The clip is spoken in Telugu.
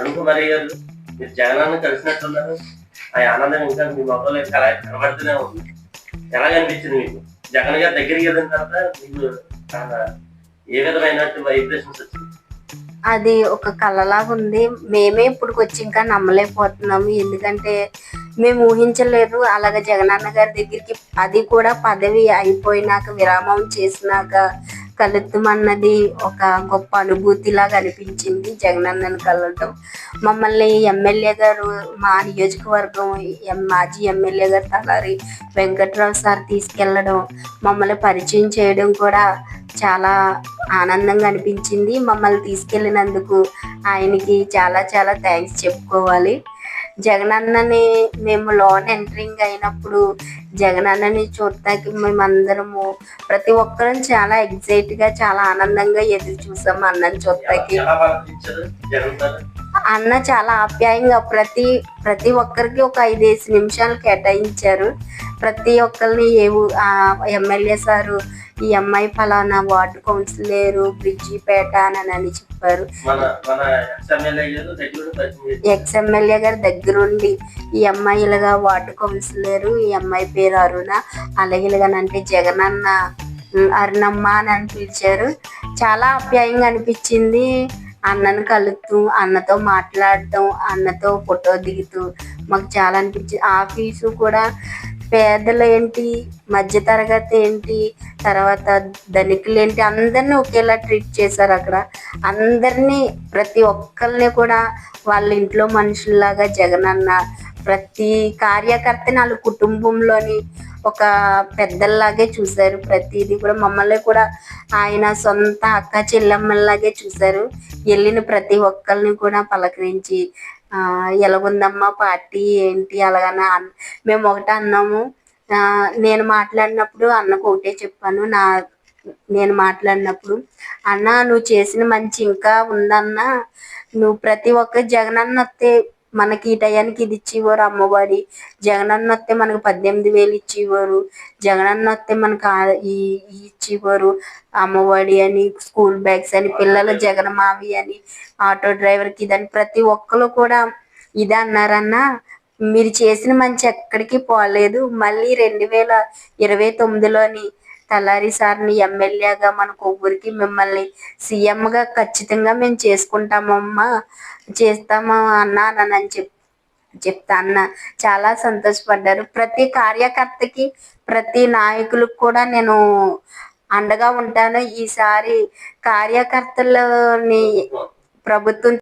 అరుణ్ కుమార్ గారు, మీరు జగనన్న కలిసినట్టున్నారు. ఆ ఆనందం ఇంకా మీ మొఖంలో ఇంకా అలాగే కనబడుతూనే ఉంది. ఎలాగనిపించింది మీకు? జగన్ గారి దగ్గరికి వెళ్ళిన తర్వాత మీకు ఏ విధమైనటువంటి వైబ్రేషన్స్ వచ్చింది? అది ఒక కళలాగా ఉంది. మేమే ఇప్పుడుకొచ్చి ఇంకా నమ్మలేకపోతున్నాము. ఎందుకంటే మేము ఊహించలేదు అలాగ జగనన్న గారి దగ్గరికి, అది కూడా పదవి అయిపోయినాక, విరామం చేసినాక కలుద్దామన్నది ఒక గొప్ప అనుభూతిలాగా అనిపించింది జగనన్నను కలవటం. మమ్మల్ని ఎమ్మెల్యే గారు, మా నియోజకవర్గం మాజీ ఎమ్మెల్యే గారు తలారి వెంకట్రావు సార్ తీసుకెళ్ళడం, మమ్మల్ని పరిచయం చేయడం కూడా చాలా ఆనందంగా అనిపించింది. మమ్మల్ని తీసుకెళ్ళినందుకు ఆయనకి చాలా చాలా థ్యాంక్స్ చెప్పుకోవాలి. జగనన్నని మేము లోన్ ఎంట్రింగ్ అయినప్పుడు జగనన్నని చూడటానికి మేమందరము ప్రతి ఒక్కరం చాలా ఎగ్జైట్గా, చాలా ఆనందంగా ఎదురు చూసాము అన్నని చూడటానికి. అన్న చాలా ఆప్యాయంగా ప్రతి ఒక్కరికి ఒక 5 నిమిషాలు కేటాయించారు. ప్రతి ఒక్కరిని ఎమ్మెల్యే సారు ఈ అమ్మాయి ఫలానా వార్డు కౌన్సిలర్ బ్రిడ్జిపేట అని చెప్పారు. ఎక్స్ ఎమ్మెల్యే గారు దగ్గరుండి ఈ అమ్మాయి ఇలాగా వార్డు కౌన్సిలర్, ఈ అమ్మాయి పేరు అరుణ, అలాగే ఇలాగనంటే జగనన్న అరుణమ్మ అని పిలిచారు. చాలా ఆప్యాయంగా అనిపించింది. అన్నను కలుస్తూ, అన్నతో మాట్లాడటం, అన్నతో ఫోటో దిగుతూ మాకు చాలా అనిపించింది. ఆఫీసు కూడా పేదలు ఏంటి, మధ్యతరగతి ఏంటి, తర్వాత ధనికులు ఏంటి, అందరినీ ఒకేలా ట్రీట్ చేశారు. అక్కడ అందరినీ, ప్రతి ఒక్కరిని కూడా వాళ్ళ ఇంట్లో మనుషుల్లాగా జగనన్న ప్రతి కార్యకర్తని వాళ్ళ కుటుంబంలోని ఒక పెద్దల్లాగే చూశారు. ప్రతిదీ కూడా మమ్మల్ని కూడా ఆయన సొంత అక్క చెల్లెమ్మల్లాగే చూశారు. వెళ్ళిన ప్రతి ఒక్కరిని కూడా పలకరించి ఎలాగుందమ్మా పార్టీ ఏంటి అలాగన్నా మేము ఒకటే అన్నాము. నేను మాట్లాడినప్పుడు అన్నకు ఒకటే చెప్పాను. నేను మాట్లాడినప్పుడు, అన్న నువ్వు చేసిన మంచి ఇంకా ఉందన్నా, నువ్వు ప్రతి ఒక్క జగనన్న వస్తే మనకి ఈ టయానికి ఇది ఇచ్చేవారు అమ్మఒడి, జగనన్న వస్తే మనకు 18,000 ఇచ్చేవారు, జగనన్న వస్తే మనకు ఇచ్చేవారు అమ్మఒడి అని, స్కూల్ బ్యాగ్స్ అని, పిల్లల జగన్మావి అని, ఆటో డ్రైవర్కి ఇదని ప్రతి ఒక్కరు కూడా ఇదే అన్నారన్న. మీరు చేసిన మంచి ఎక్కడికి పోలేదు. మళ్ళీ 2029లోని తలారి సార్ని ఎమ్మెల్యేగా మన కొవ్వూరికి మిమ్మల్ని సీఎంగా ఖచ్చితంగా మేము చేసుకుంటామమ్మా, చేస్తామా అన్నా అని చెప్తా అన్న చాలా సంతోషపడ్డారు. ప్రతి కార్యకర్తకి, ప్రతి నాయకులకు కూడా నేను అండగా ఉంటాను. ఈసారి కార్యకర్తలని ప్రభుత్వం